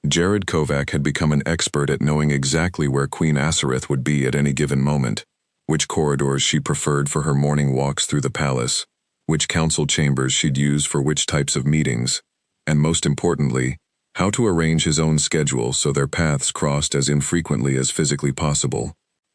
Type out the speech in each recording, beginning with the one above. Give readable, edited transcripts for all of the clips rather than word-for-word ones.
Jared Kovac had become an expert at knowing exactly where Queen Asareth would be at any given moment, which corridors she preferred for her morning walks through the palace, which council chambers she'd use for which types of meetings, and most importantly, how to arrange his own schedule so their paths crossed as infrequently as physically possible,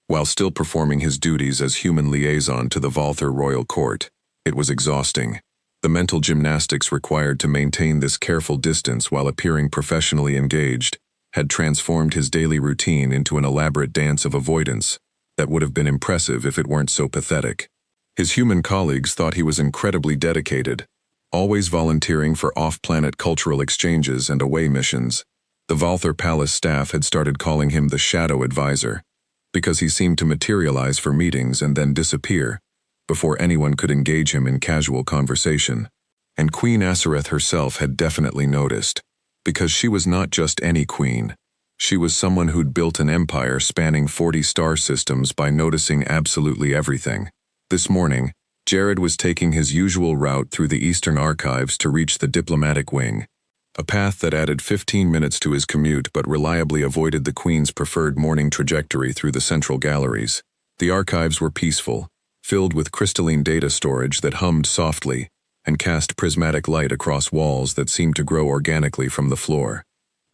while still performing his duties as human liaison to the Valther royal court. It was exhausting. The mental gymnastics required to maintain this careful distance while appearing professionally engaged had transformed his daily routine into an elaborate dance of avoidance that would have been impressive if it weren't so pathetic. His human colleagues thought he was incredibly dedicated, always volunteering for off-planet cultural exchanges and away missions. The Valther Palace staff had started calling him the Shadow Advisor, because he seemed to materialize for meetings and then disappear before anyone could engage him in casual conversation. And Queen Asareth herself had definitely noticed, because she was not just any queen. She was someone who'd built an empire spanning 40 star systems by noticing absolutely everything. This morning, Jared was taking his usual route through the Eastern Archives to reach the diplomatic wing, a path that added 15 minutes to his commute but reliably avoided the Queen's preferred morning trajectory through the central galleries. The archives were peaceful, filled with crystalline data storage that hummed softly and cast prismatic light across walls that seemed to grow organically from the floor.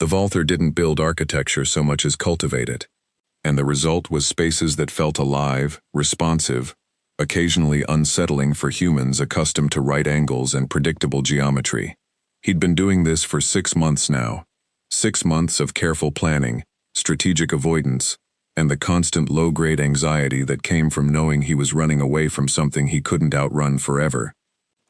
The Valther didn't build architecture so much as cultivate it, and the result was spaces that felt alive, responsive, occasionally unsettling for humans accustomed to right angles and predictable geometry. He'd been doing this for 6 months now. 6 months of careful planning, strategic avoidance, and the constant low-grade anxiety that came from knowing he was running away from something he couldn't outrun forever.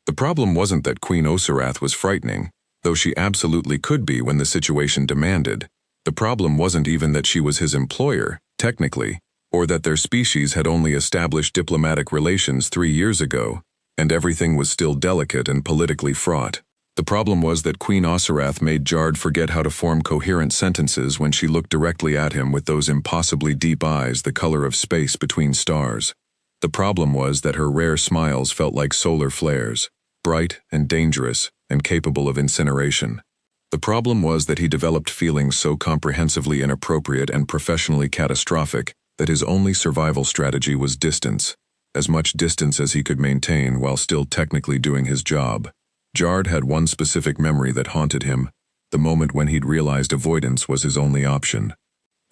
The problem wasn't that Queen Osarath was frightening, though she absolutely could be when the situation demanded. The problem wasn't even that she was his employer, technically, or that their species had only established diplomatic relations 3 years ago, and everything was still delicate and politically fraught. The problem was that Queen Osarath made Jared forget how to form coherent sentences when she looked directly at him with those impossibly deep eyes the color of space between stars. The problem was that her rare smiles felt like solar flares, bright and dangerous and capable of incineration. The problem was that he developed feelings so comprehensively inappropriate and professionally catastrophic that his only survival strategy was distance, as much distance as he could maintain while still technically doing his job. Jared had one specific memory that haunted him, the moment when he'd realized avoidance was his only option.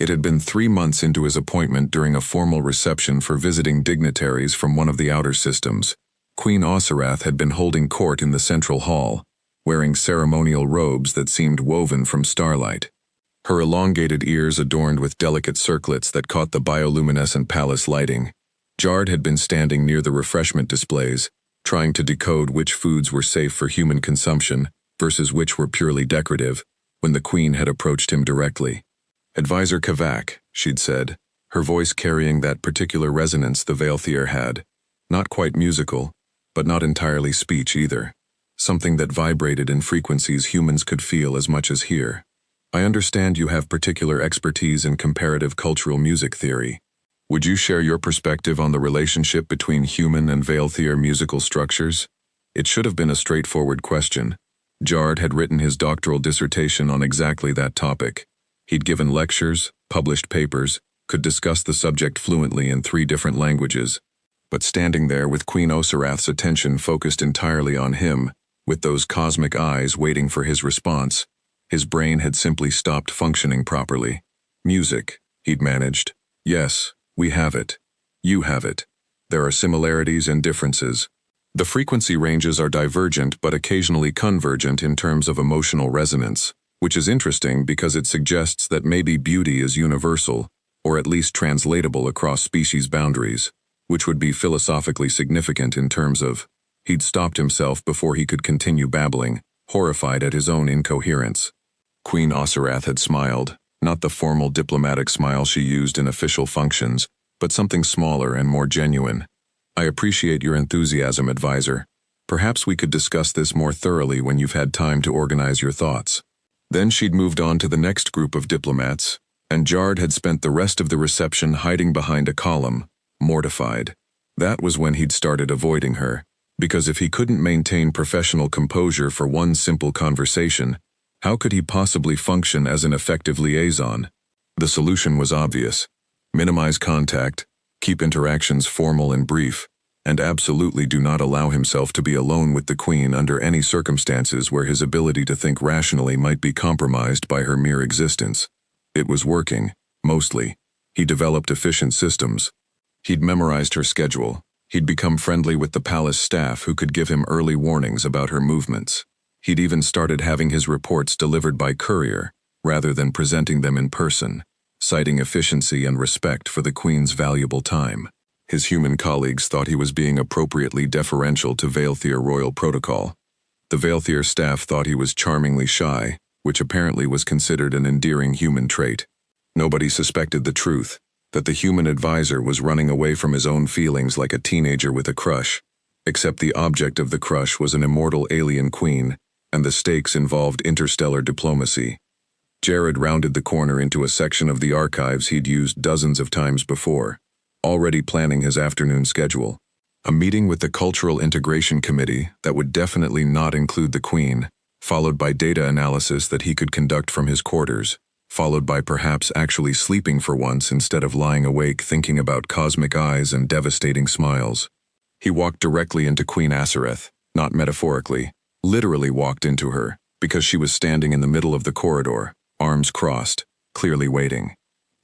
It had been 3 months into his appointment during a formal reception for visiting dignitaries from one of the outer systems. Queen Osarath had been holding court in the central hall, wearing ceremonial robes that seemed woven from starlight. Her elongated ears adorned with delicate circlets that caught the bioluminescent palace lighting. Jared had been standing near the refreshment displays, trying to decode which foods were safe for human consumption versus which were purely decorative, when the Queen had approached him directly. "Advisor Kovac," she'd said, her voice carrying that particular resonance the Valther had. Not quite musical, but not entirely speech either. Something that vibrated in frequencies humans could feel as much as hear. "I understand you have particular expertise in comparative cultural music theory. Would you share your perspective on the relationship between human and Valther musical structures?" It should have been a straightforward question. Jared had written his doctoral dissertation on exactly that topic. He'd given lectures, published papers, could discuss the subject fluently in 3 different languages. But standing there with Queen Osarath's attention focused entirely on him, with those cosmic eyes waiting for his response, his brain had simply stopped functioning properly. "Music," he'd managed. "Yes. We have it. You have it. There are similarities and differences. The frequency ranges are divergent but occasionally convergent in terms of emotional resonance, which is interesting because it suggests that maybe beauty is universal, or at least translatable across species boundaries, which would be philosophically significant in terms of..." He'd stopped himself before he could continue babbling, horrified at his own incoherence. Queen Osarath had smiled. Not the formal diplomatic smile she used in official functions, but something smaller and more genuine. "I appreciate your enthusiasm, advisor. Perhaps we could discuss this more thoroughly when you've had time to organize your thoughts." Then she'd moved on to the next group of diplomats, and Jared had spent the rest of the reception hiding behind a column, mortified. That was when he'd started avoiding her, because if he couldn't maintain professional composure for one simple conversation, How could he possibly function as an effective liaison? The solution was obvious. Minimize contact, keep interactions formal and brief, and absolutely do not allow himself to be alone with the Queen under any circumstances where his ability to think rationally might be compromised by her mere existence. It was working, mostly. He developed efficient systems. He'd memorized her schedule. He'd become friendly with the palace staff who could give him early warnings about her movements. He'd even started having his reports delivered by courier, rather than presenting them in person, citing efficiency and respect for the Queen's valuable time. His human colleagues thought he was being appropriately deferential to Vaelthir royal protocol. The Vaelthir staff thought he was charmingly shy, which apparently was considered an endearing human trait. Nobody suspected the truth, that the human advisor was running away from his own feelings like a teenager with a crush, except the object of the crush was an immortal alien queen, and the stakes involved interstellar diplomacy. Jared rounded the corner into a section of the archives he'd used dozens of times before, already planning his afternoon schedule. A meeting with the Cultural Integration Committee that would definitely not include the Queen, followed by data analysis that he could conduct from his quarters, followed by perhaps actually sleeping for once instead of lying awake thinking about cosmic eyes and devastating smiles. He walked directly into Queen Asareth, not metaphorically, literally walked into her, because she was standing in the middle of the corridor, arms crossed, clearly waiting.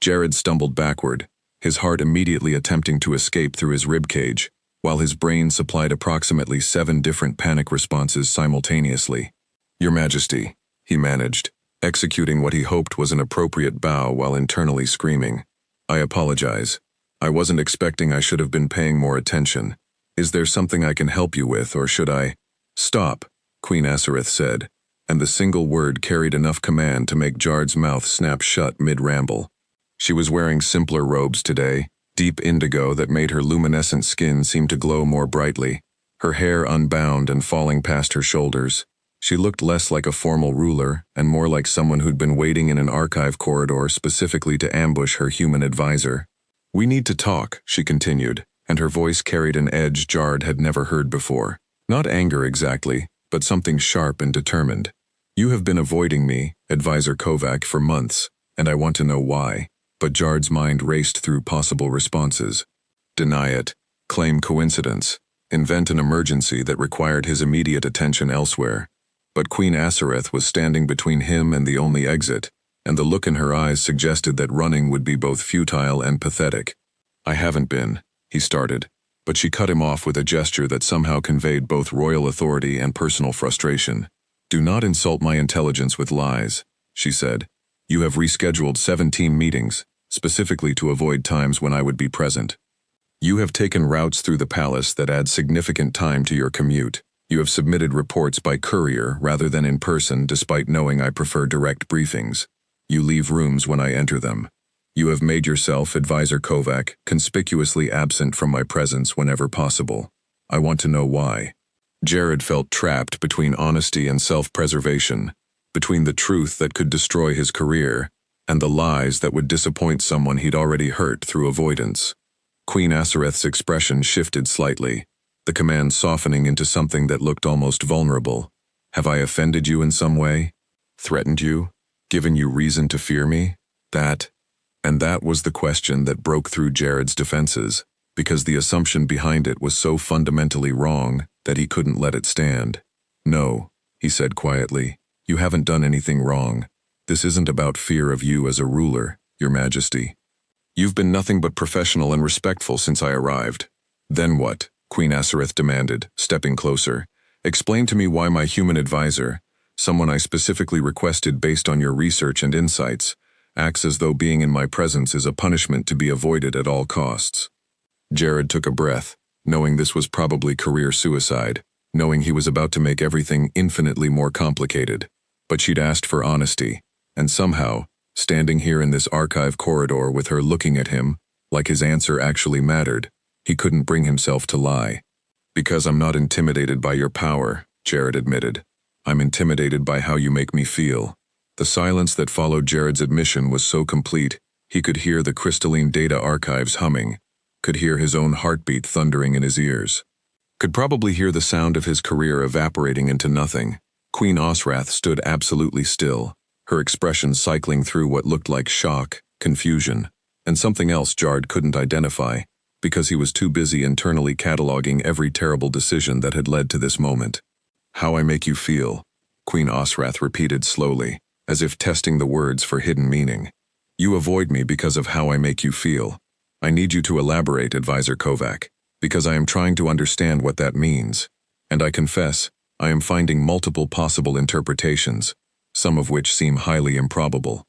Jared stumbled backward, his heart immediately attempting to escape through his ribcage, while his brain supplied approximately 7 different panic responses simultaneously. "Your Majesty," he managed, executing what he hoped was an appropriate bow while internally screaming. "I apologize. I wasn't expecting I should have been paying more attention. Is there something I can help you with, or should I—" "Stop," Queen Asareth said, and the single word carried enough command to make Jared's mouth snap shut mid-ramble. She was wearing simpler robes today, deep indigo that made her luminescent skin seem to glow more brightly, her hair unbound and falling past her shoulders. She looked less like a formal ruler and more like someone who'd been waiting in an archive corridor specifically to ambush her human advisor. "We need to talk," she continued, and her voice carried an edge Jared had never heard before. Not anger exactly, but something sharp and determined. "You have been avoiding me, Advisor Kovac, for months, and I want to know why." But Jared's mind raced through possible responses. Deny it, claim coincidence, invent an emergency that required his immediate attention elsewhere. But Queen Asareth was standing between him and the only exit, and the look in her eyes suggested that running would be both futile and pathetic. "I haven't been," he started, but she cut him off with a gesture that somehow conveyed both royal authority and personal frustration. "Do not insult my intelligence with lies," she said. "You have rescheduled 17 meetings, specifically to avoid times when I would be present. You have taken routes through the palace that add significant time to your commute. You have submitted reports by courier rather than in person despite knowing I prefer direct briefings. You leave rooms when I enter them. You have made yourself, Advisor Kovac, conspicuously absent from my presence whenever possible. I want to know why." Jared felt trapped between honesty and self-preservation, between the truth that could destroy his career and the lies that would disappoint someone he'd already hurt through avoidance. Queen Asareth's expression shifted slightly, the command softening into something that looked almost vulnerable. "Have I offended you in some way? Threatened you? Given you reason to fear me? That?" And that was the question that broke through Jared's defenses, because the assumption behind it was so fundamentally wrong that he couldn't let it stand. "No," he said quietly. "You haven't done anything wrong. This isn't about fear of you as a ruler, Your Majesty. You've been nothing but professional and respectful since I arrived." "Then what?" Queen Asareth demanded, stepping closer. "Explain to me why my human advisor, someone I specifically requested based on your research and insights, acts as though being in my presence is a punishment to be avoided at all costs." Jared took a breath, knowing this was probably career suicide, knowing he was about to make everything infinitely more complicated. But she'd asked for honesty, and somehow, standing here in this archive corridor with her looking at him, like his answer actually mattered, he couldn't bring himself to lie. "Because I'm not intimidated by your power," Jared admitted. "I'm intimidated by how you make me feel." The silence that followed Jared's admission was so complete, he could hear the crystalline data archives humming, could hear his own heartbeat thundering in his ears, could probably hear the sound of his career evaporating into nothing. Queen Osrath stood absolutely still, her expression cycling through what looked like shock, confusion, and something else Jard couldn't identify, because he was too busy internally cataloging every terrible decision that had led to this moment. "How I make you feel," Queen Osrath repeated slowly, as if testing the words for hidden meaning. "You avoid me because of how I make you feel. I need you to elaborate, Advisor Kovac, because I am trying to understand what that means. And I confess, I am finding multiple possible interpretations, some of which seem highly improbable."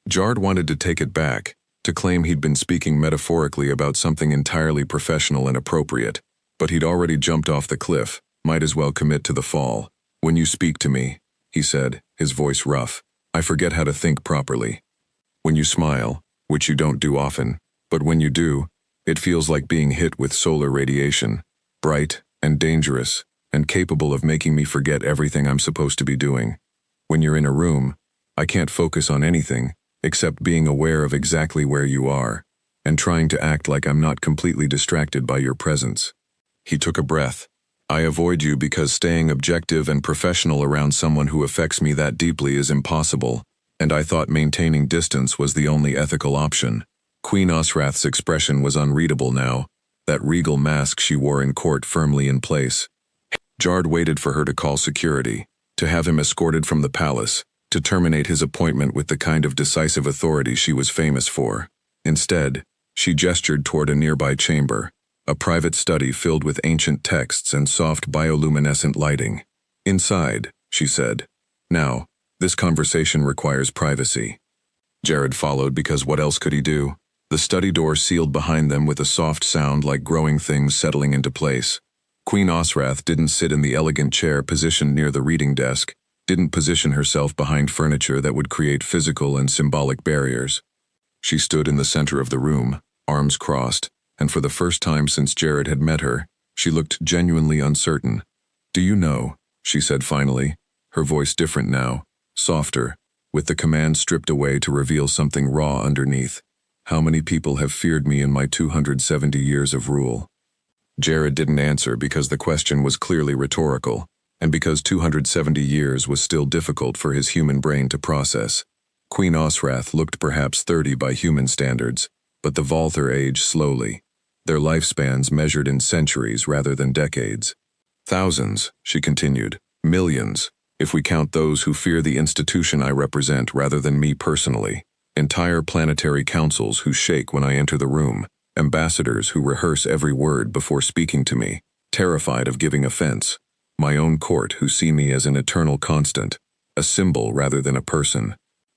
Jard wanted to take it back, to claim he'd been speaking metaphorically about something entirely professional and appropriate, but he'd already jumped off the cliff, might as well commit to the fall. "When you speak to me," he said, his voice rough, "I forget how to think properly. When you smile, which you don't do often, but when you do, it feels like being hit with solar radiation, bright and dangerous, and capable of making me forget everything I'm supposed to be doing. When you're in a room, I can't focus on anything, except being aware of exactly where you are, and trying to act like I'm not completely distracted by your presence." He took a breath. "I avoid you because staying objective and professional around someone who affects me that deeply is impossible, and I thought maintaining distance was the only ethical option." Queen Osrath's expression was unreadable now, that regal mask she wore in court firmly in place. Jard waited for her to call security, to have him escorted from the palace, to terminate his appointment with the kind of decisive authority she was famous for. Instead, she gestured toward a nearby chamber, a private study filled with ancient texts and soft bioluminescent lighting. "Inside," she said. "Now, this conversation requires privacy." Jared followed because what else could he do? The study door sealed behind them with a soft sound like growing things settling into place. Queen Osrath didn't sit in the elegant chair positioned near the reading desk, didn't position herself behind furniture that would create physical and symbolic barriers. She stood in the center of the room, arms crossed, and for the first time since Jared had met her, she looked genuinely uncertain. "Do you know," she said finally, her voice different now, softer, with the command stripped away to reveal something raw underneath, "how many people have feared me in my 270 years of rule?" Jared didn't answer because the question was clearly rhetorical, and because 270 years was still difficult for his human brain to process. Queen Osrath looked perhaps 30 by human standards, but the Valther aged slowly, their lifespans measured in centuries rather than decades. "Thousands," she continued, "millions, if we count those who fear the institution I represent rather than me personally. Entire planetary councils who shake when I enter the room. Ambassadors who rehearse every word before speaking to me, terrified of giving offense. My own court who see me as an eternal constant, a symbol rather than a person."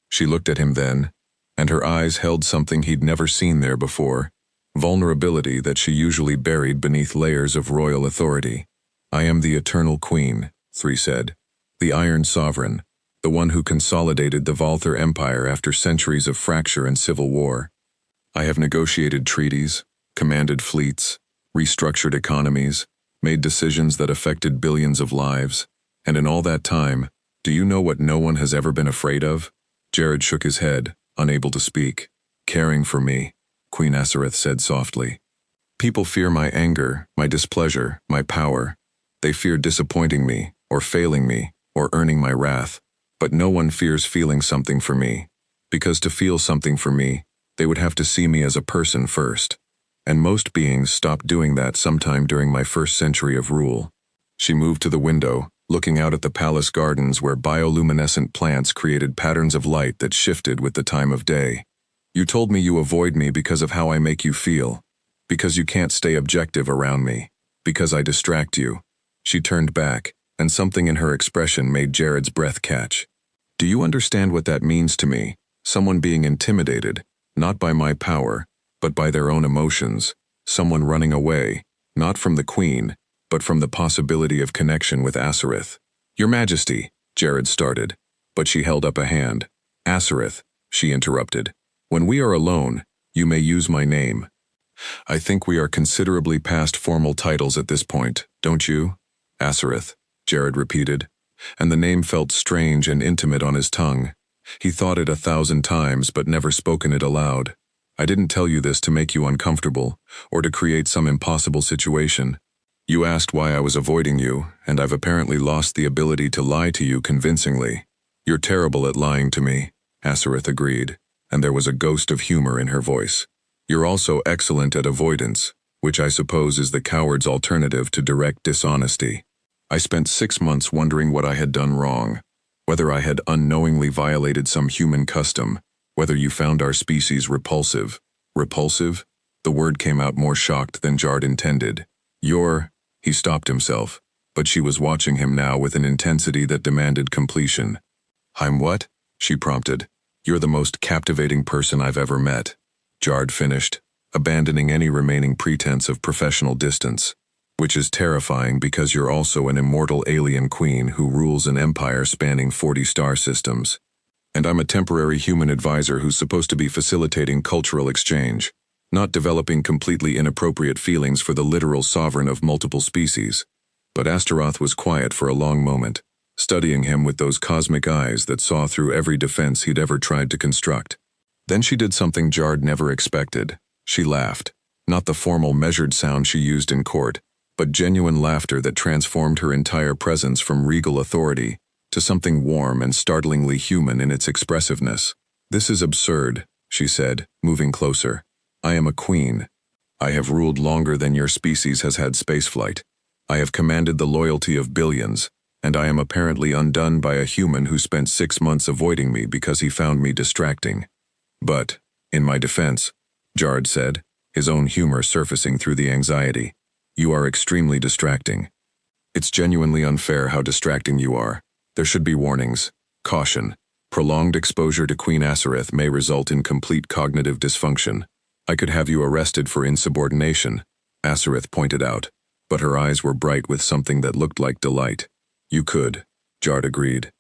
She looked at him then, and her eyes held something he'd never seen there before, vulnerability that she usually buried beneath layers of royal authority. "I am the Eternal Queen," Three said, "the Iron Sovereign, the one who consolidated the Valther Empire after centuries of fracture and civil war. I have negotiated treaties, commanded fleets, restructured economies, made decisions that affected billions of lives, and in all that time, do you know what no one has ever been afraid of?" Jared shook his head, unable to speak. "Caring for me," Queen Asareth said softly. "People fear my anger, my displeasure, my power. They fear disappointing me, or failing me, or earning my wrath. But no one fears feeling something for me, because to feel something for me, they would have to see me as a person first. And most beings stopped doing that sometime during my first century of rule." She moved to the window, looking out at the palace gardens where bioluminescent plants created patterns of light that shifted with the time of day. "You told me you avoid me because of how I make you feel, because you can't stay objective around me, because I distract you." She turned back, and something in her expression made Jared's breath catch. "Do you understand what that means to me? Someone being intimidated, not by my power, but by their own emotions. Someone running away, not from the Queen, but from the possibility of connection with Asareth." "Your Majesty," Jared started, but she held up a hand. "Asareth," she interrupted. "When we are alone, you may use my name." "I think we are considerably past formal titles at this point, don't you?" "Asareth," Jared repeated, and the name felt strange and intimate on his tongue. He thought it 1,000 times but never spoken it aloud. "I didn't tell you this to make you uncomfortable, or to create some impossible situation. You asked why I was avoiding you, and I've apparently lost the ability to lie to you convincingly. You're terrible at lying to me, Asareth agreed, and there was a ghost of humor in her voice. You're also excellent at avoidance, which I suppose is the coward's alternative to direct dishonesty. I spent 6 months wondering what I had done wrong, whether I had unknowingly violated some human custom, whether you found our species repulsive. Repulsive? The word came out more shocked than Jard intended. He stopped himself, but she was watching him now with an intensity that demanded completion. I'm what? She prompted. You're the most captivating person I've ever met. Jard finished, abandoning any remaining pretense of professional distance. Which is terrifying because you're also an immortal alien queen who rules an empire spanning 40 star systems. And I'm a temporary human advisor who's supposed to be facilitating cultural exchange, not developing completely inappropriate feelings for the literal sovereign of multiple species. But Astaroth was quiet for a long moment, studying him with those cosmic eyes that saw through every defense he'd ever tried to construct. Then she did something Jard never expected. She laughed, not the formal measured sound she used in court, but genuine laughter that transformed her entire presence from regal authority to something warm and startlingly human in its expressiveness. This is absurd, she said, moving closer. I am a queen. I have ruled longer than your species has had spaceflight. I have commanded the loyalty of billions, and I am apparently undone by a human who spent 6 months avoiding me because he found me distracting. But, in my defense, Jard said, his own humor surfacing through the anxiety, you are extremely distracting. It's genuinely unfair how distracting you are. There should be warnings. Caution. Prolonged exposure to Queen Asareth may result in complete cognitive dysfunction. I could have you arrested for insubordination, Asareth pointed out, but her eyes were bright with something that looked like delight. You could, Jard agreed.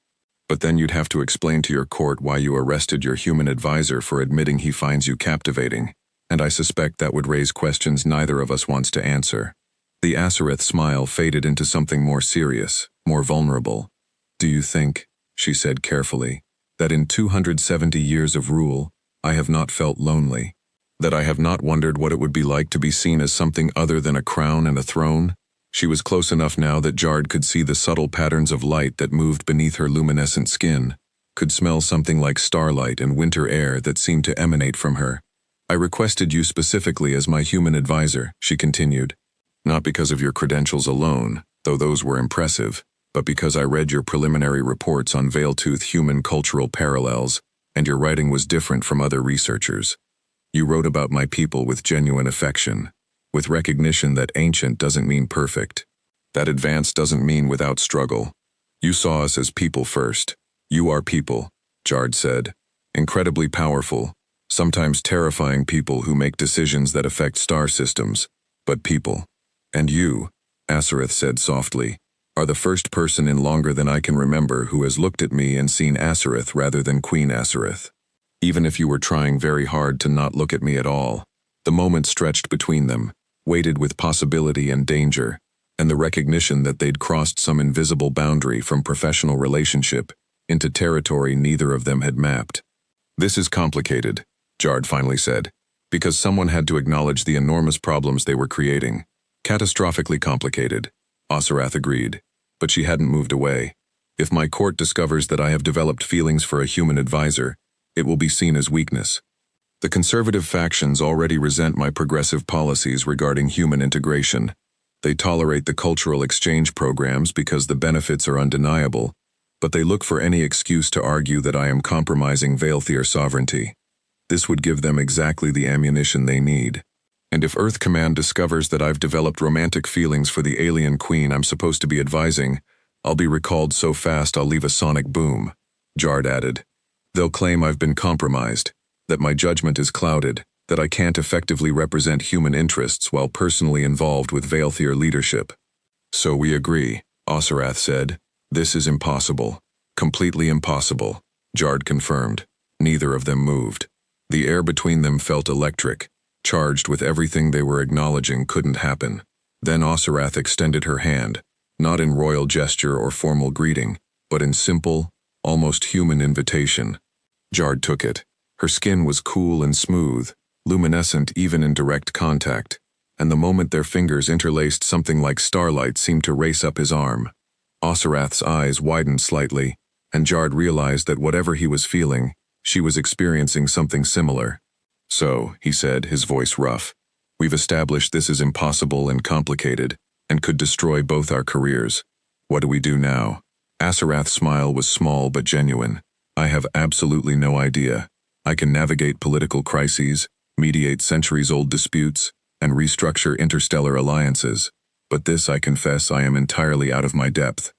But then you'd have to explain to your court why you arrested your human advisor for admitting he finds you captivating, and I suspect that would raise questions neither of us wants to answer. The Asareth smile faded into something more serious, more vulnerable. Do you think, she said carefully, that in 270 years of rule, I have not felt lonely? That I have not wondered what it would be like to be seen as something other than a crown and a throne? She was close enough now that Jard could see the subtle patterns of light that moved beneath her luminescent skin, could smell something like starlight and winter air that seemed to emanate from her. I requested you specifically as my human advisor, she continued, not because of your credentials alone, though those were impressive, but because I read your preliminary reports on Veiltooth human cultural parallels, and your writing was different from other researchers. You wrote about my people with genuine affection, with recognition that ancient doesn't mean perfect, that advanced doesn't mean without struggle. You saw us as people first. You are people, Jard said, incredibly powerful, sometimes terrifying people who make decisions that affect star systems, but people. And you, Asareth said softly, are the first person in longer than I can remember who has looked at me and seen Asareth rather than Queen Asareth. Even if you were trying very hard to not look at me at all, the moment stretched between them, weighted with possibility and danger, and the recognition that they'd crossed some invisible boundary from professional relationship into territory neither of them had mapped. This is complicated, Jard finally said, because someone had to acknowledge the enormous problems they were creating. Catastrophically complicated, Asarath agreed, but she hadn't moved away. If my court discovers that I have developed feelings for a human advisor, it will be seen as weakness. The conservative factions already resent my progressive policies regarding human integration. They tolerate the cultural exchange programs because the benefits are undeniable, but they look for any excuse to argue that I am compromising Veilthier sovereignty. This would give them exactly the ammunition they need. And if Earth Command discovers that I've developed romantic feelings for the alien queen I'm supposed to be advising, I'll be recalled so fast I'll leave a sonic boom, Jard added. They'll claim I've been compromised, that my judgment is clouded, that I can't effectively represent human interests while personally involved with Veilthier leadership. So we agree, Asarath said. This is impossible. Completely impossible, Jard confirmed. Neither of them moved. The air between them felt electric, charged with everything they were acknowledging couldn't happen. Then Asarath extended her hand, not in royal gesture or formal greeting, but in simple, almost human invitation. Jard took it. Her skin was cool and smooth, luminescent even in direct contact. and the moment their fingers interlaced, something like starlight seemed to race up his arm. Osirath's eyes widened slightly, and Jard realized that whatever he was feeling, she was experiencing something similar. "So," he said, his voice rough, "we've established this is impossible and complicated, and could destroy both our careers. What do we do now?" Osirath's smile was small but genuine. "I have absolutely no idea. I can navigate political crises, mediate centuries-old disputes, and restructure interstellar alliances. But this, I confess, I am entirely out of my depth."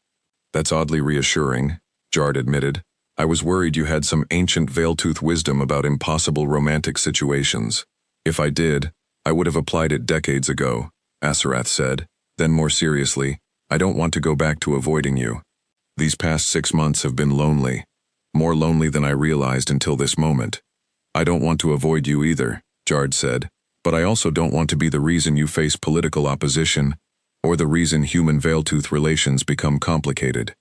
"That's oddly reassuring," Jard admitted. "I was worried you had some ancient veil-tooth wisdom about impossible romantic situations. If I did, I would have applied it decades ago," Osirath said. Then more seriously, "I don't want to go back to avoiding you. These past 6 months have been lonely. More lonely than I realized until this moment." "I don't want to avoid you either," Jard said. "But I also don't want to be the reason you face political opposition, or the reason human veil-tooth relations become complicated."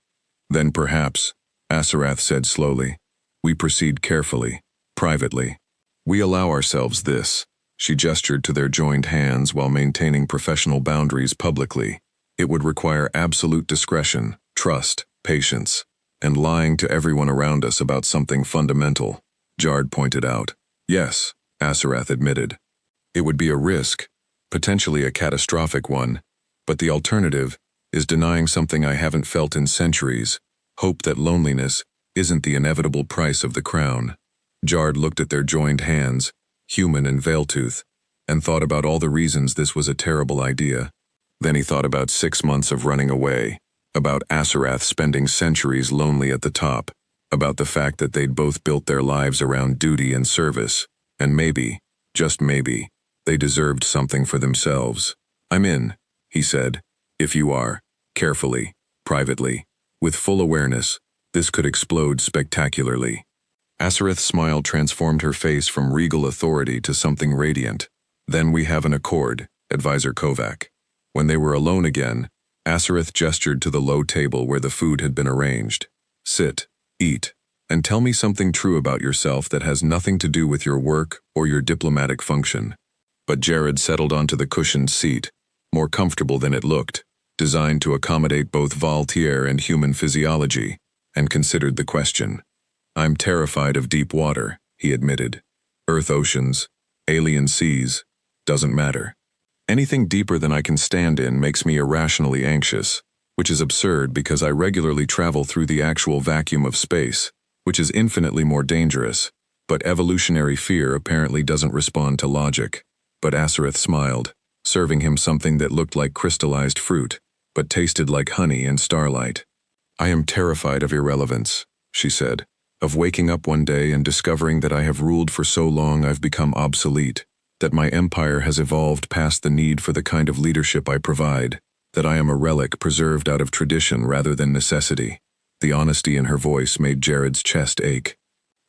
"Then perhaps," Osirath said slowly, "we proceed carefully, privately. We allow ourselves this." She gestured to their joined hands while maintaining professional boundaries publicly. "It would require absolute discretion, trust, patience, and lying to everyone around us about something fundamental," Jard pointed out. "Yes," Osirath admitted. "It would be a risk, potentially a catastrophic one, but the alternative is denying something I haven't felt in centuries, hope that loneliness isn't the inevitable price of the crown." Jard looked at their joined hands, human and veil-tooth, and thought about all the reasons this was a terrible idea. Then he thought about 6 months of running away, about Osirath spending centuries lonely at the top, about the fact that they'd both built their lives around duty and service, and maybe, just maybe, they deserved something for themselves. "I'm in," he said. "If you are, carefully, privately, with full awareness, this could explode spectacularly." Osirath's smile transformed her face from regal authority to something radiant. "Then we have an accord, Advisor Kovac." When they were alone again, Osirath gestured to the low table where the food had been arranged. "Sit, eat, and tell me something true about yourself that has nothing to do with your work or your diplomatic function." But Jared settled onto the cushioned seat, more comfortable than it looked, designed to accommodate both Valtier and human physiology, and considered the question. "I'm terrified of deep water," he admitted. "Earth oceans, alien seas, doesn't matter. Anything deeper than I can stand in makes me irrationally anxious, which is absurd because I regularly travel through the actual vacuum of space, which is infinitely more dangerous, but evolutionary fear apparently doesn't respond to logic." But Osirath smiled, serving him something that looked like crystallized fruit, but tasted like honey and starlight. "I am terrified of irrelevance," she said, "of waking up one day and discovering that I have ruled for so long I've become obsolete, that my empire has evolved past the need for the kind of leadership I provide, that I am a relic preserved out of tradition rather than necessity." The honesty in her voice made Jared's chest ache.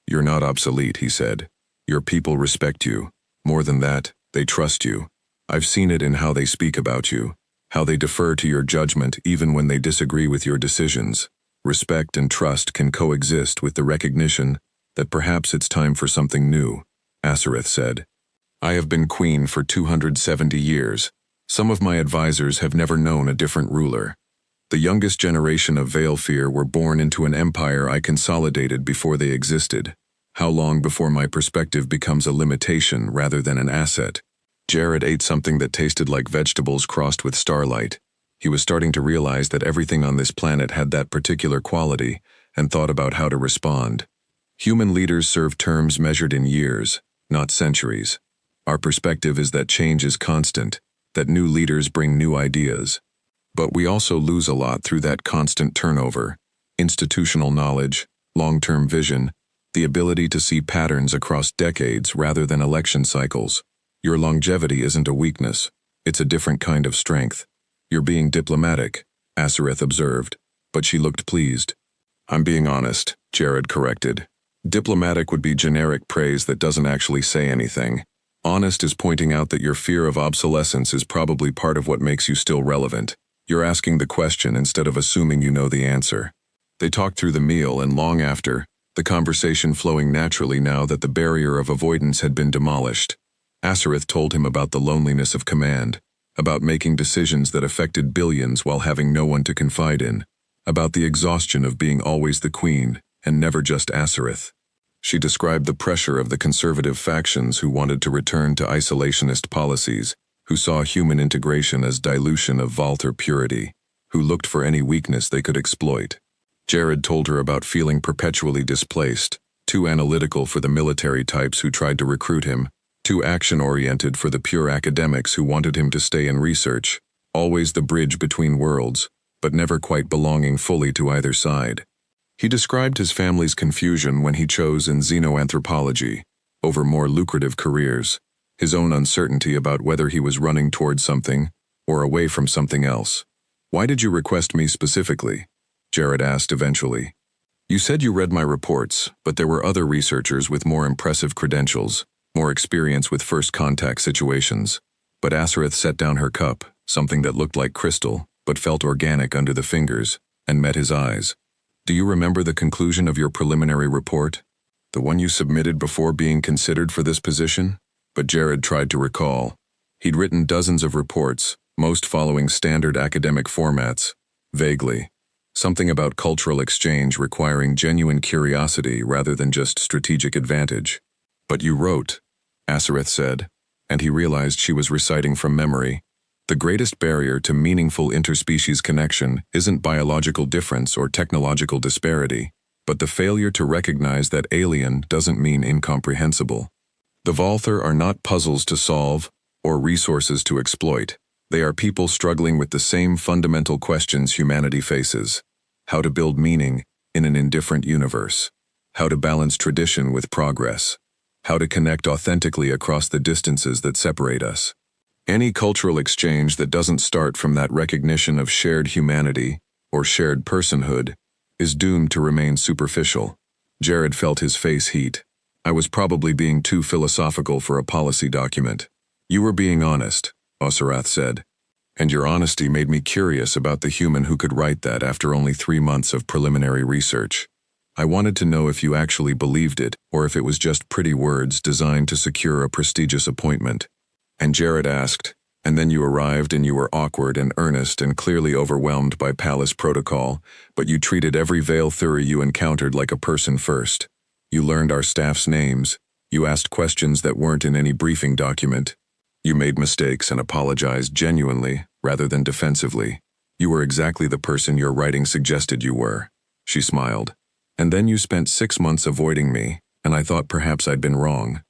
"You're not obsolete," he said. "Your people respect you. More than that, they trust you. I've seen it in how they speak about you, how they defer to your judgment even when they disagree with your decisions. Respect and trust can coexist with the recognition that perhaps it's time for something new," Osirath said. "I have been queen for 270 years. Some of my advisors have never known a different ruler. The youngest generation of Veilfear were born into an empire I consolidated before they existed. How long before my perspective becomes a limitation rather than an asset?" Jared ate something that tasted like vegetables crossed with starlight. He was starting to realize that everything on this planet had that particular quality, and thought about how to respond. Human leaders serve terms measured in years, not centuries. Our perspective is that change is constant, that new leaders bring new ideas. But we also lose a lot through that constant turnover: institutional knowledge, long-term vision, the ability to see patterns across decades rather than election cycles. Your longevity isn't a weakness, it's a different kind of strength. "You're being diplomatic," Osirath observed, but she looked pleased. "I'm being honest," Jared corrected. "Diplomatic would be generic praise that doesn't actually say anything. Honest is pointing out that your fear of obsolescence is probably part of what makes you still relevant. You're asking the question instead of assuming you know the answer." They talked through the meal and long after, the conversation flowing naturally now that the barrier of avoidance had been demolished. Asareth told him about the loneliness of command, about making decisions that affected billions while having no one to confide in, about the exhaustion of being always the queen and never just Asareth. She described the pressure of the conservative factions who wanted to return to isolationist policies, who saw human integration as dilution of Valter purity, who looked for any weakness they could exploit. Jared told her about feeling perpetually displaced, too analytical for the military types who tried to recruit him, too action-oriented for the pure academics who wanted him to stay in research, always the bridge between worlds, but never quite belonging fully to either side. He described his family's confusion when he chose in xenoanthropology, over more lucrative careers, his own uncertainty about whether he was running towards something or away from something else. "Why did you request me specifically?" Jared asked eventually. "You said you read my reports, but there were other researchers with more impressive credentials, more experience with first contact situations." But Asareth set down her cup, something that looked like crystal, but felt organic under the fingers, and met his eyes. "Do you remember the conclusion of your preliminary report? The one you submitted before being considered for this position?" But Jared tried to recall. He'd written dozens of reports, most following standard academic formats. Vaguely. Something about cultural exchange requiring genuine curiosity rather than just strategic advantage. "But you wrote," Asareth said, and he realized she was reciting from memory. "The greatest barrier to meaningful interspecies connection isn't biological difference or technological disparity, but the failure to recognize that alien doesn't mean incomprehensible. The Valther are not puzzles to solve or resources to exploit. They are people struggling with the same fundamental questions humanity faces: how to build meaning in an indifferent universe, how to balance tradition with progress, how to connect authentically across the distances that separate us. Any cultural exchange that doesn't start from that recognition of shared humanity or shared personhood is doomed to remain superficial." Jared felt his face heat. "I was probably being too philosophical for a policy document." "You were being honest," Asareth said. "And your honesty made me curious about the human who could write that after only 3 months of preliminary research. I wanted to know if you actually believed it, or if it was just pretty words designed to secure a prestigious appointment." And Jared asked, "And then you arrived and you were awkward and earnest and clearly overwhelmed by palace protocol, but you treated every Valthyri you encountered like a person first. You learned our staff's names. You asked questions that weren't in any briefing document. You made mistakes and apologized genuinely, rather than defensively. You were exactly the person your writing suggested you were." She smiled. "And then you spent 6 months avoiding me, and I thought perhaps I'd been wrong.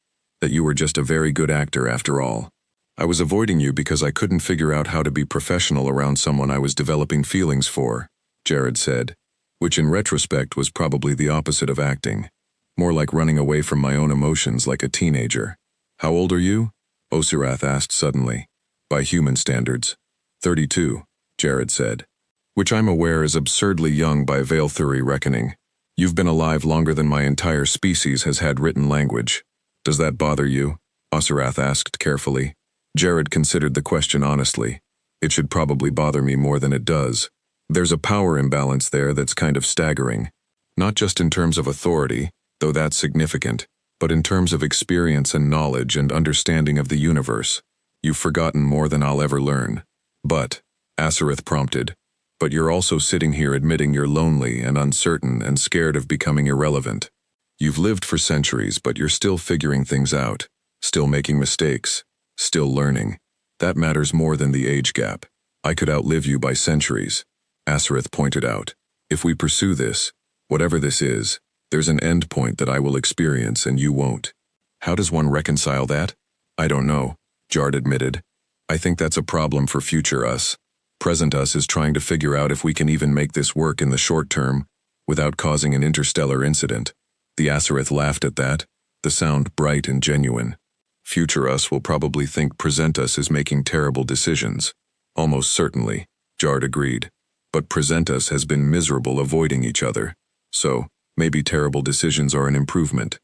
That you were just a very good actor after all. I was avoiding you because I couldn't figure out how to be professional around someone I was developing feelings for," Jared said, which in retrospect was probably the opposite of acting. More like running away from my own emotions like a teenager. "How old are you?" Asareth asked suddenly. "By human standards." 32, Jared said. "Which I'm aware is absurdly young by Valthyri reckoning. You've been alive longer than my entire species has had written language. Does that bother you?" Asareth asked carefully. Jared considered the question honestly. "It should probably bother me more than it does. There's a power imbalance there that's kind of staggering. Not just in terms of authority, though that's significant, but in terms of experience and knowledge and understanding of the universe. You've forgotten more than I'll ever learn." "But," Asareth prompted, "but you're also sitting here admitting you're lonely and uncertain and scared of becoming irrelevant. You've lived for centuries, but you're still figuring things out, still making mistakes, still learning. That matters more than the age gap. I could outlive you by centuries," Asareth pointed out. "If we pursue this, whatever this is, there's an end point that I will experience and you won't." "How does one reconcile that?" "I don't know," Jared admitted. "I think that's a problem for future us. Present us is trying to figure out if we can even make this work in the short term without causing an interstellar incident." The Asareth laughed at that, the sound bright and genuine. "Future us will probably think present us is making terrible decisions." "Almost certainly," Jared agreed. "But present us has been miserable avoiding each other. So, maybe terrible decisions are an improvement."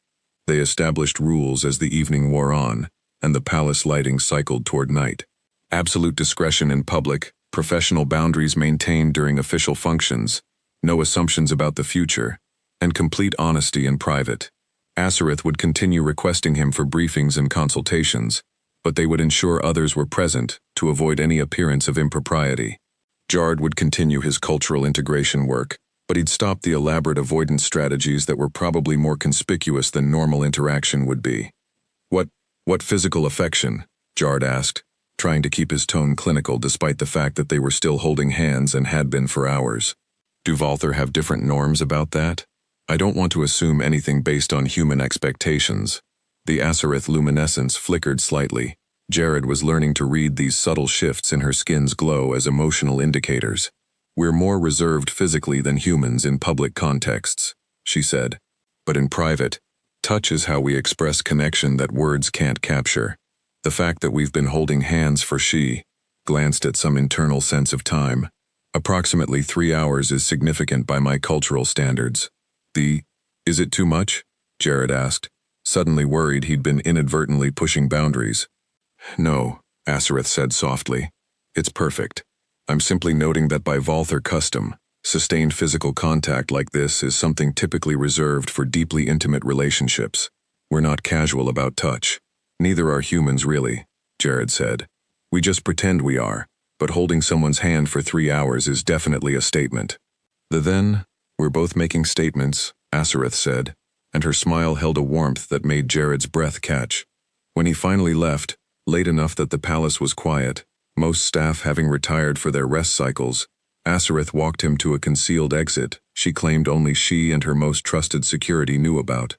They established rules as the evening wore on, and the palace lighting cycled toward night. Absolute discretion in public, professional boundaries maintained during official functions, no assumptions about the future, and complete honesty in private. Asareth would continue requesting him for briefings and consultations, but they would ensure others were present to avoid any appearance of impropriety. Jared would continue his cultural integration work, but he'd stop the elaborate avoidance strategies that were probably more conspicuous than normal interaction would be. What physical affection? Jared asked, trying to keep his tone clinical despite the fact that they were still holding hands and had been for hours. Do Valther have different norms about that? I don't want to assume anything based on human expectations. The Acerith luminescence flickered slightly. Jared was learning to read these subtle shifts in her skin's glow as emotional indicators. We're more reserved physically than humans in public contexts, she said. But in private, touch is how we express connection that words can't capture. The fact that we've been holding hands for she glanced at some internal sense of time. Approximately 3 hours is significant by my cultural standards. Is it too much? Jared asked, suddenly worried he'd been inadvertently pushing boundaries. No, Acerith said softly. It's perfect. I'm simply noting that by Valther custom, sustained physical contact like this is something typically reserved for deeply intimate relationships. We're not casual about touch. Neither are humans really, Jared said. We just pretend we are, but holding someone's hand for 3 hours is definitely a statement. We're both making statements, Acerith said, and her smile held a warmth that made Jared's breath catch. When he finally left, late enough that the palace was quiet, most staff having retired for their rest cycles, Acerith walked him to a concealed exit she claimed only she and her most trusted security knew about.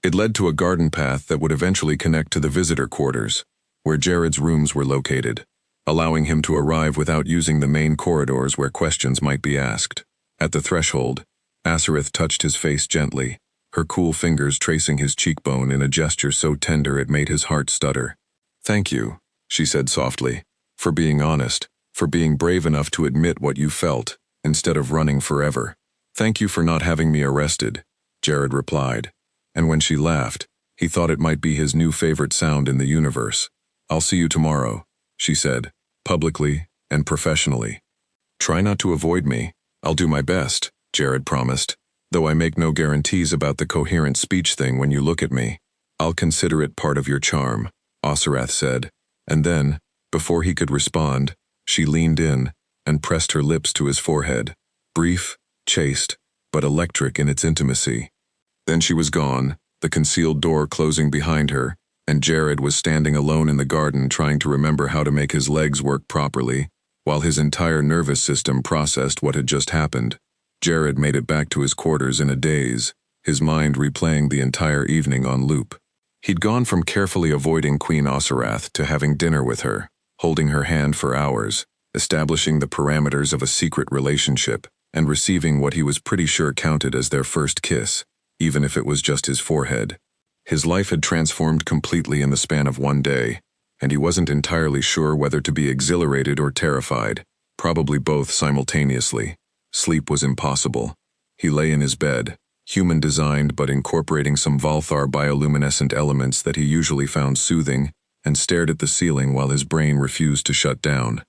It led to a garden path that would eventually connect to the visitor quarters, where Jared's rooms were located, allowing him to arrive without using the main corridors where questions might be asked. At the threshold, Acerith touched his face gently, her cool fingers tracing his cheekbone in a gesture so tender it made his heart stutter. Thank you, she said softly, for being honest, for being brave enough to admit what you felt, instead of running forever. Thank you for not having me arrested, Jared replied, and when she laughed, he thought it might be his new favorite sound in the universe. I'll see you tomorrow, she said, publicly and professionally. Try not to avoid me. I'll do my best, Jared promised, though I make no guarantees about the coherent speech thing when you look at me. I'll consider it part of your charm, Acerith said, and then, before he could respond, she leaned in and pressed her lips to his forehead, brief, chaste, but electric in its intimacy. Then she was gone, the concealed door closing behind her, and Jared was standing alone in the garden trying to remember how to make his legs work properly, while his entire nervous system processed what had just happened. Jared made it back to his quarters in a daze, his mind replaying the entire evening on loop. He'd gone from carefully avoiding Queen Acerith to having dinner with her, holding her hand for hours, establishing the parameters of a secret relationship, and receiving what he was pretty sure counted as their first kiss, even if it was just his forehead. His life had transformed completely in the span of one day, and he wasn't entirely sure whether to be exhilarated or terrified, probably both simultaneously. Sleep was impossible. He lay in his bed, human-designed but incorporating some Valthar bioluminescent elements that he usually found soothing, and stared at the ceiling while his brain refused to shut down.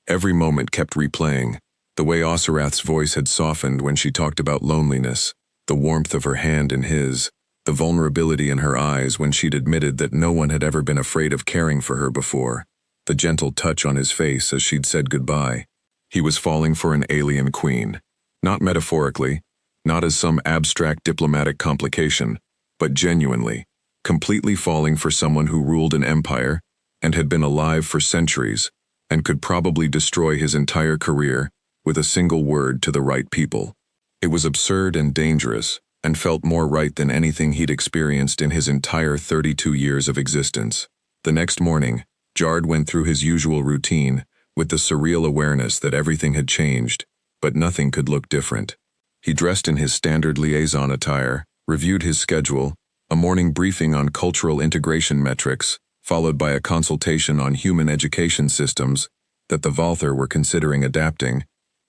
Every moment kept replaying, the way Acerith's voice had softened when she talked about loneliness, the warmth of her hand in his, the vulnerability in her eyes when she'd admitted that no one had ever been afraid of caring for her before, the gentle touch on his face as she'd said goodbye. He was falling for an alien queen. Not metaphorically, not as some abstract diplomatic complication, but genuinely, completely falling for someone who ruled an empire and had been alive for centuries and could probably destroy his entire career with a single word to the right people. It was absurd and dangerous, and felt more right than anything he'd experienced in his entire 32 years of existence. The next morning, Jared went through his usual routine, with the surreal awareness that everything had changed, but nothing could look different. He dressed in his standard liaison attire, reviewed his schedule, a morning briefing on cultural integration metrics, followed by a consultation on human education systems that the Valther were considering adapting,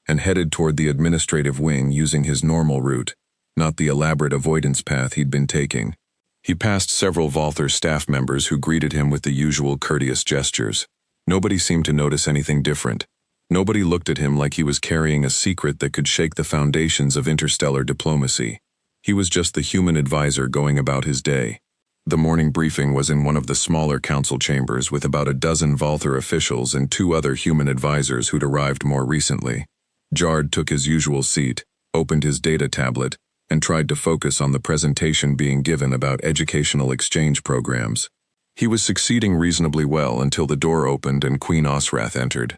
and headed toward the administrative wing using his normal route, not the elaborate avoidance path he'd been taking. He passed several Valther staff members who greeted him with the usual courteous gestures. Nobody seemed to notice anything different. Nobody looked at him like he was carrying a secret that could shake the foundations of interstellar diplomacy. He was just the human advisor going about his day. The morning briefing was in one of the smaller council chambers with about a dozen Valther officials and 2 other human advisors who'd arrived more recently. Jard took his usual seat, opened his data tablet, and tried to focus on the presentation being given about educational exchange programs. He was succeeding reasonably well until the door opened and Queen Osrath entered.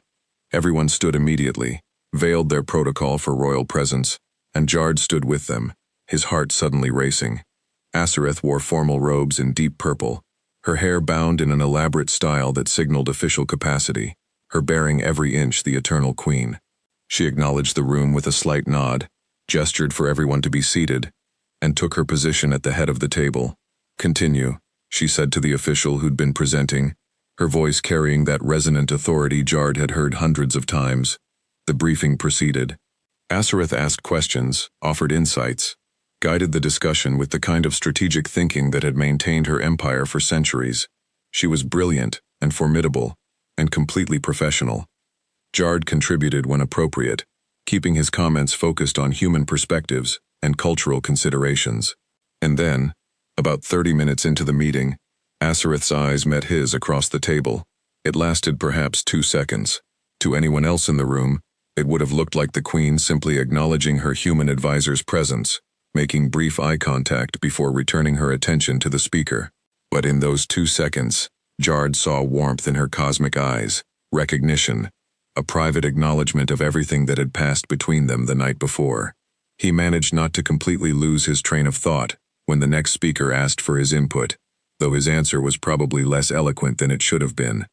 Everyone stood immediately, veiled their protocol for royal presence, and Jard stood with them, his heart suddenly racing. Asareth wore formal robes in deep purple, her hair bound in an elaborate style that signaled official capacity, her bearing every inch the eternal queen. She acknowledged the room with a slight nod, gestured for everyone to be seated, and took her position at the head of the table. "Continue," she said to the official who'd been presenting, her voice carrying that resonant authority Jard had heard hundreds of times. The briefing proceeded. Asareth asked questions, offered insights, guided the discussion with the kind of strategic thinking that had maintained her empire for centuries. She was brilliant and formidable, and completely professional. Jard contributed when appropriate, keeping his comments focused on human perspectives and cultural considerations. And then, about 30 minutes into the meeting, Asareth's eyes met his across the table. It lasted perhaps 2 seconds. To anyone else in the room, it would have looked like the Queen simply acknowledging her human advisor's presence, making brief eye contact before returning her attention to the speaker. But in those 2 seconds, Jard saw warmth in her cosmic eyes, recognition, a private acknowledgement of everything that had passed between them the night before. He managed not to completely lose his train of thought when the next speaker asked for his input, though his answer was probably less eloquent than it should have been.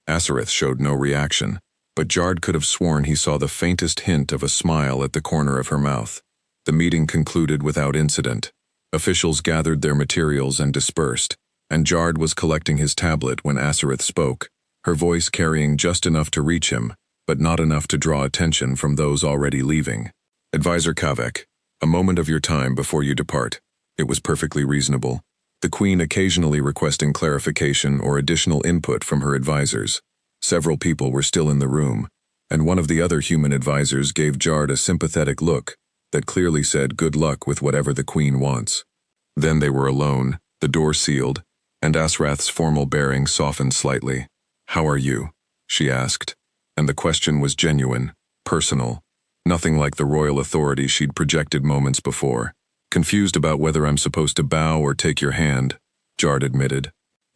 Asareth showed no reaction, but Jard could have sworn he saw the faintest hint of a smile at the corner of her mouth. The meeting concluded without incident. Officials gathered their materials and dispersed, and Jard was collecting his tablet when Asareth spoke, her voice carrying just enough to reach him, but not enough to draw attention from those already leaving. "Advisor Kavek, a moment of your time before you depart." It was perfectly reasonable, the Queen occasionally requesting clarification or additional input from her advisors. Several people were still in the room, and one of the other human advisors gave Jard a sympathetic look that clearly said good luck with whatever the Queen wants. Then they were alone, the door sealed, and Asrath's formal bearing softened slightly. "How are you?" she asked, and the question was genuine, personal, nothing like the royal authority she'd projected moments before. "Confused about whether I'm supposed to bow or take your hand," Jard admitted.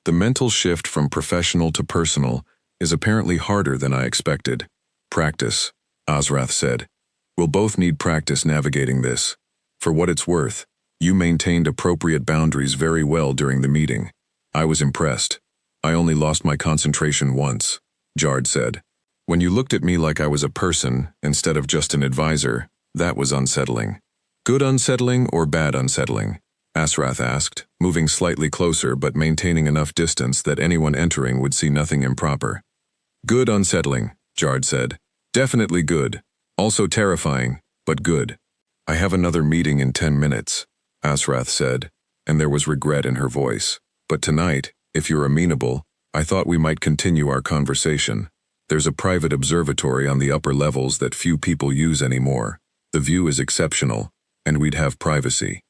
"The mental shift from professional to personal is apparently harder than I expected." "Practice," Asrath said. "We'll both need practice navigating this. For what it's worth, you maintained appropriate boundaries very well during the meeting. I was impressed. I only lost my concentration once," Jard said. "When you looked at me like I was a person instead of just an advisor, that was unsettling." "Good unsettling or bad unsettling?" Asrath asked, moving slightly closer but maintaining enough distance that anyone entering would see nothing improper. "Good unsettling," Jard said. "Definitely good. Also terrifying, but good." "I have another meeting in 10 minutes, Asrath said, and there was regret in her voice. "But tonight, if you're amenable, I thought we might continue our conversation. There's a private observatory on the upper levels that few people use anymore. The view is exceptional, and we'd have privacy."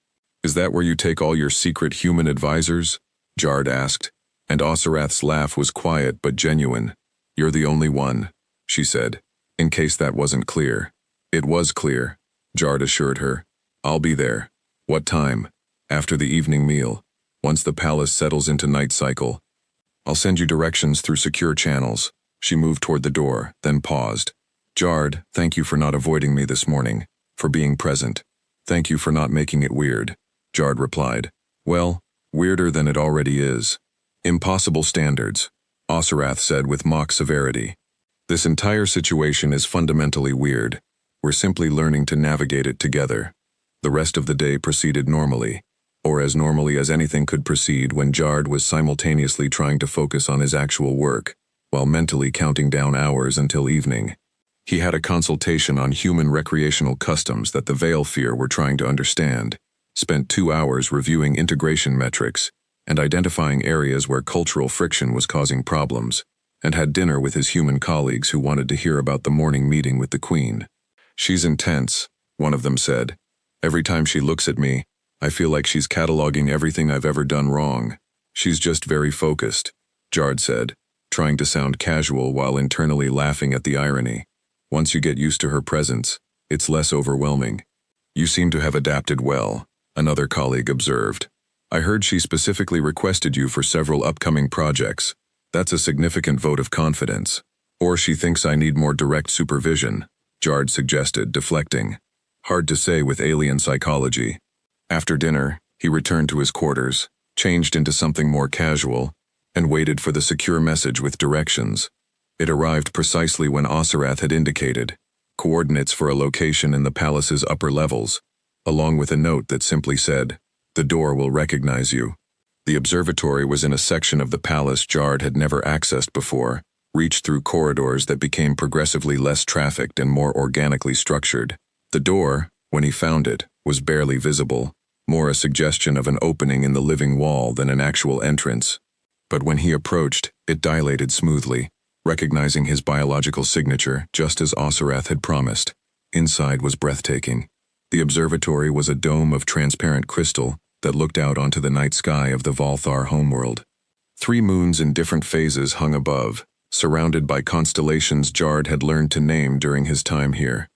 "Is that where you take all your secret human advisors?" Jard asked, and Osarath's laugh was quiet but genuine. "You're the only one," she said, in case that wasn't clear. "It was clear," Jard assured her. "I'll be there." "What time?" "After the evening meal, once the palace settles into night cycle. I'll send you directions through secure channels." She moved toward the door, then paused. "Jard, thank you for not avoiding me this morning, for being present. Thank you for not making it weird," Jard replied. "Well, weirder than it already is." "Impossible standards," Osarath said with mock severity. "This entire situation is fundamentally weird. We're simply learning to navigate it together." The rest of the day proceeded normally, or as normally as anything could proceed when Jard was simultaneously trying to focus on his actual work, while mentally counting down hours until evening. He had a consultation on human recreational customs that the Veilfear were trying to understand, spent 2 hours reviewing integration metrics and identifying areas where cultural friction was causing problems, and had dinner with his human colleagues who wanted to hear about the morning meeting with the Queen. "She's intense," one of them said. "Every time she looks at me, I feel like she's cataloging everything I've ever done wrong." She's just very focused, Jard said, trying to sound casual while internally laughing at the irony. Once you get used to her presence, it's less overwhelming. You seem to have adapted well, another colleague observed. I heard she specifically requested you for several upcoming projects. That's a significant vote of confidence. Or she thinks I need more direct supervision, Jard suggested, deflecting. Hard to say with alien psychology. After dinner, he returned to his quarters, changed into something more casual, and waited for the secure message with directions. It arrived precisely when Osirath had indicated, coordinates for a location in the palace's upper levels, along with a note that simply said, "The door will recognize you." The observatory was in a section of the palace Jard had never accessed before, reached through corridors that became progressively less trafficked and more organically structured. The door, when he found it, was barely visible, more a suggestion of an opening in the living wall than an actual entrance. But when he approached, it dilated smoothly, recognizing his biological signature just as Osirath had promised. Inside was breathtaking. The observatory was a dome of transparent crystal that looked out onto the night sky of the Valthar homeworld. 3 moons in different phases hung above, surrounded by constellations Jard had learned to name during his time here.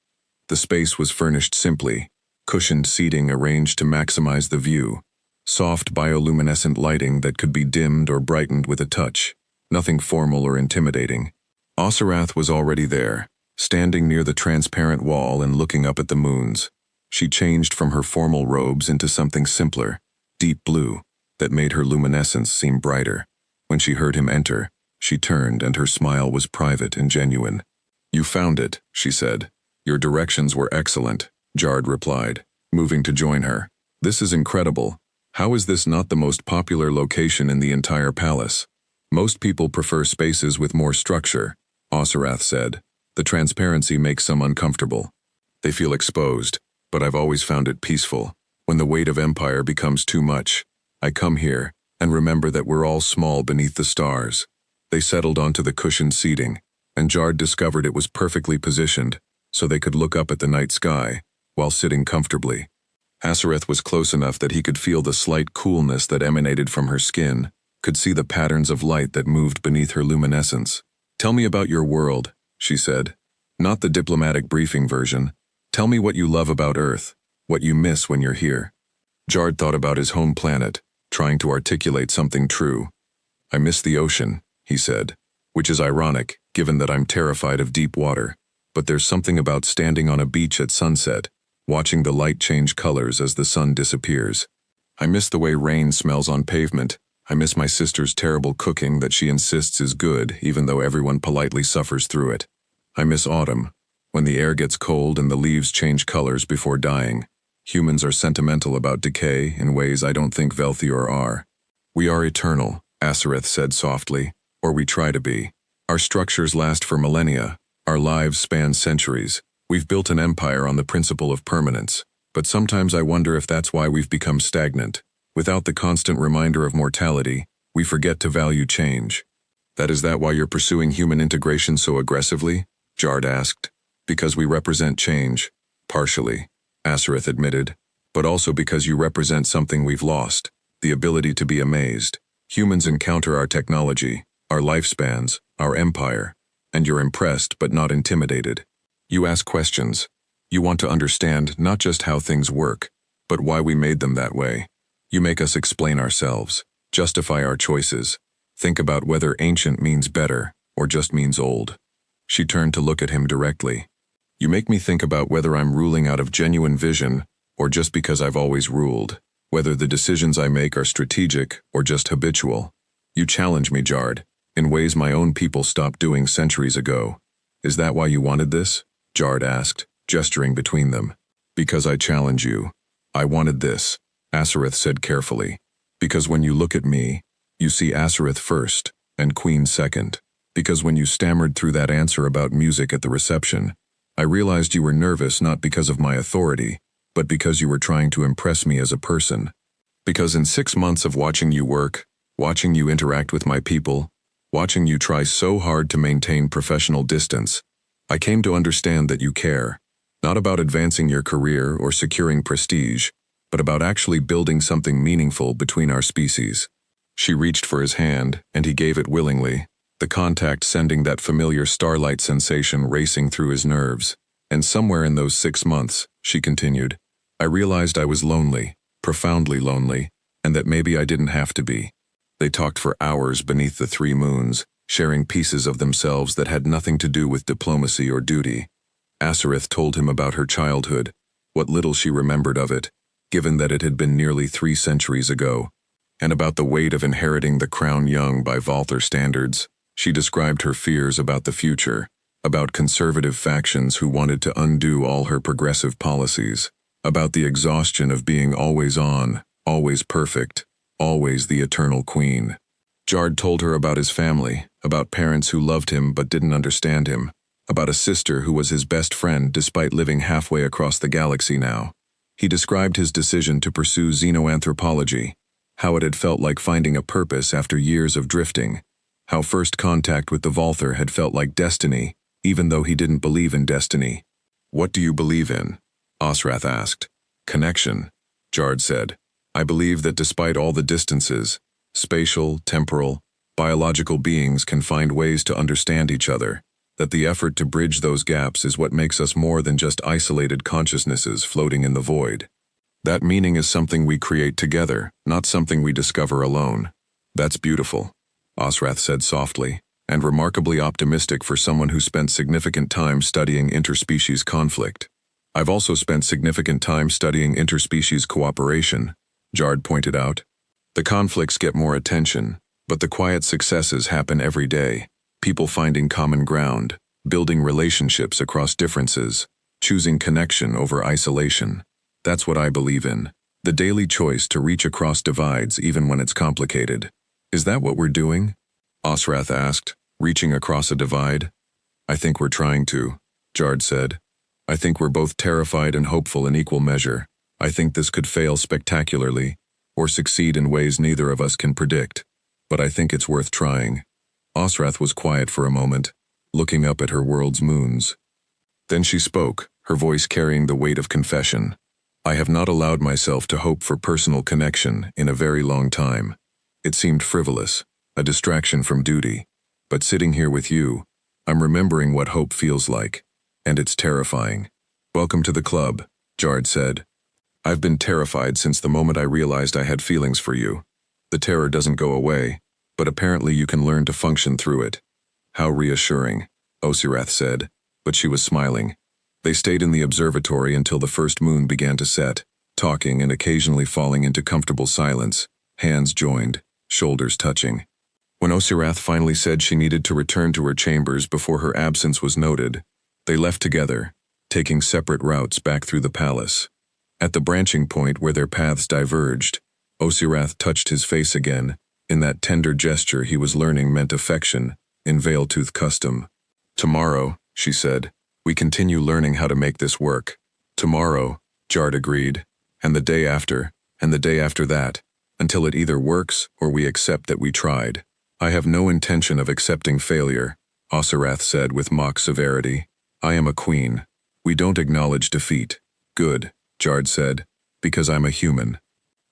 The space was furnished simply, cushioned seating arranged to maximize the view, soft bioluminescent lighting that could be dimmed or brightened with a touch, nothing formal or intimidating. Osirath was already there, standing near the transparent wall and looking up at the moons. She changed from her formal robes into something simpler, deep blue, that made her luminescence seem brighter. When she heard him enter, she turned and her smile was private and genuine. "You found it," she said. "Your directions were excellent," Jard replied, moving to join her. "This is incredible. How is this not the most popular location in the entire palace?" "Most people prefer spaces with more structure," Osirath said. "The transparency makes some uncomfortable. They feel exposed, but I've always found it peaceful. When the weight of empire becomes too much, I come here and remember that we're all small beneath the stars." They settled onto the cushioned seating, and Jard discovered it was perfectly positioned, so they could look up at the night sky, while sitting comfortably. Asareth was close enough that he could feel the slight coolness that emanated from her skin, could see the patterns of light that moved beneath her luminescence. "Tell me about your world," she said. "Not the diplomatic briefing version. Tell me what you love about Earth, what you miss when you're here." Jard thought about his home planet, trying to articulate something true. "I miss the ocean," he said, "which is ironic, given that I'm terrified of deep water. But there's something about standing on a beach at sunset, watching the light change colors as the sun disappears. I miss the way rain smells on pavement. I miss my sister's terrible cooking that she insists is good, even though everyone politely suffers through it. I miss autumn, when the air gets cold and the leaves change colors before dying. Humans are sentimental about decay in ways I don't think Velthior are." "We are eternal," Asareth said softly, "or we try to be. Our structures last for millennia. Our lives span centuries. We've built an empire on the principle of permanence, but sometimes I wonder if that's why we've become stagnant. Without the constant reminder of mortality, we forget to value change." Is that why you're pursuing human integration so aggressively?" Jard asked. "Because we represent change." "Partially," Asareth admitted, "but also because you represent something we've lost, the ability to be amazed. Humans encounter our technology, our lifespans, our empire, and you're impressed but not intimidated. You ask questions. You want to understand not just how things work, but why we made them that way. You make us explain ourselves, justify our choices, think about whether ancient means better or just means old." She turned to look at him directly. "You make me think about whether I'm ruling out of genuine vision or just because I've always ruled, whether the decisions I make are strategic or just habitual. You challenge me, Jard, in ways my own people stopped doing centuries ago. Is that why you wanted this?" Jard asked, gesturing between them. "Because I challenge you. I wanted this," Asareth said carefully. "Because when you look at me, you see Asareth first and Queen second. Because when you stammered through that answer about music at the reception, I realized you were nervous not because of my authority, but because you were trying to impress me as a person. Because in 6 months of watching you work, watching you interact with my people, watching you try so hard to maintain professional distance, I came to understand that you care, not about advancing your career or securing prestige, but about actually building something meaningful between our species." She reached for his hand, and he gave it willingly, the contact sending that familiar starlight sensation racing through his nerves. And somewhere in those 6 months, she continued, I realized I was lonely, profoundly lonely, and that maybe I didn't have to be. They talked for hours beneath the 3 moons, sharing pieces of themselves that had nothing to do with diplomacy or duty. Asareth told him about her childhood, what little she remembered of it, given that it had been nearly 3 centuries ago, and about the weight of inheriting the crown young by Valther standards. She described her fears about the future, about conservative factions who wanted to undo all her progressive policies, about the exhaustion of being always on, always perfect, always the eternal queen. Jard told her about his family, about parents who loved him but didn't understand him, about a sister who was his best friend despite living halfway across the galaxy now. He described his decision to pursue xenoanthropology, how it had felt like finding a purpose after years of drifting, how first contact with the Valther had felt like destiny, even though he didn't believe in destiny. What do you believe in? Osrath asked. Connection, Jard said. I believe that despite all the distances, spatial, temporal, biological beings can find ways to understand each other, that the effort to bridge those gaps is what makes us more than just isolated consciousnesses floating in the void. That meaning is something we create together, not something we discover alone. That's beautiful, Osrath said softly, and remarkably optimistic for someone who spent significant time studying interspecies conflict. I've also spent significant time studying interspecies cooperation, Jard pointed out. The conflicts get more attention, but the quiet successes happen every day. People finding common ground, building relationships across differences, choosing connection over isolation. That's what I believe in. The daily choice to reach across divides even when it's complicated. Is that what we're doing? Osrath asked, reaching across a divide. I think we're trying to, Jard said. I think we're both terrified and hopeful in equal measure. I think this could fail spectacularly, or succeed in ways neither of us can predict. But I think it's worth trying. Osrath was quiet for a moment, looking up at her world's moons. Then she spoke, her voice carrying the weight of confession. I have not allowed myself to hope for personal connection in a very long time. It seemed frivolous, a distraction from duty. But sitting here with you, I'm remembering what hope feels like, and it's terrifying. Welcome to the club, Jard said. I've been terrified since the moment I realized I had feelings for you. The terror doesn't go away, but apparently you can learn to function through it. How reassuring, Osirath said, but she was smiling. They stayed in the observatory until the first moon began to set, talking and occasionally falling into comfortable silence, hands joined, shoulders touching. When Osirath finally said she needed to return to her chambers before her absence was noted, they left together, taking separate routes back through the palace. At the branching point where their paths diverged, Osirath touched his face again, in that tender gesture he was learning meant affection, in Veiltooth custom. Tomorrow, she said, we continue learning how to make this work. Tomorrow, Jard agreed, and the day after, and the day after that, until it either works or we accept that we tried. I have no intention of accepting failure, Osirath said with mock severity. I am a queen. We don't acknowledge defeat. Good, Jard said, because I'm a human.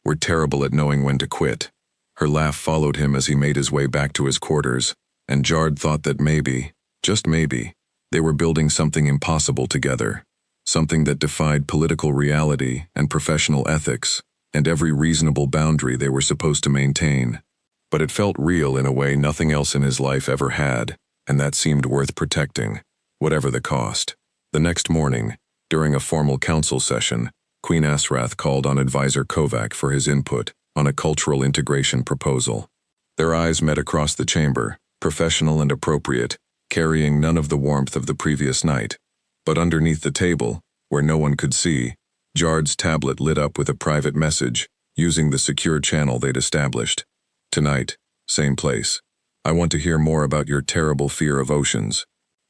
We're terrible at knowing when to quit. Her laugh followed him as he made his way back to his quarters, and Jard thought that maybe, just maybe, they were building something impossible together, something that defied political reality and professional ethics, and every reasonable boundary they were supposed to maintain. But it felt real in a way nothing else in his life ever had, and that seemed worth protecting, whatever the cost. The next morning, during a formal council session, Queen Asrath called on Advisor Kovac for his input on a cultural integration proposal. Their eyes met across the chamber, professional and appropriate, carrying none of the warmth of the previous night. But underneath the table, where no one could see, Jard's tablet lit up with a private message, using the secure channel they'd established. Tonight, same place. I want to hear more about your terrible fear of oceans.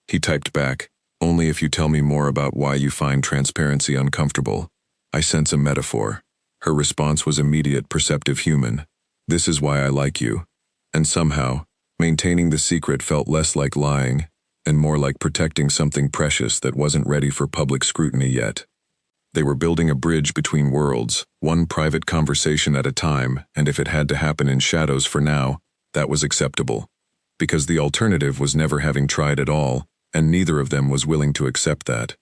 He typed back, only if you tell me more about why you find transparency uncomfortable. I sense a metaphor. Her response was immediate, perceptive human. This is why I like you. And somehow, maintaining the secret felt less like lying, and more like protecting something precious that wasn't ready for public scrutiny yet. They were building a bridge between worlds, one private conversation at a time, and if it had to happen in shadows for now, that was acceptable. Because the alternative was never having tried at all, and neither of them was willing to accept that.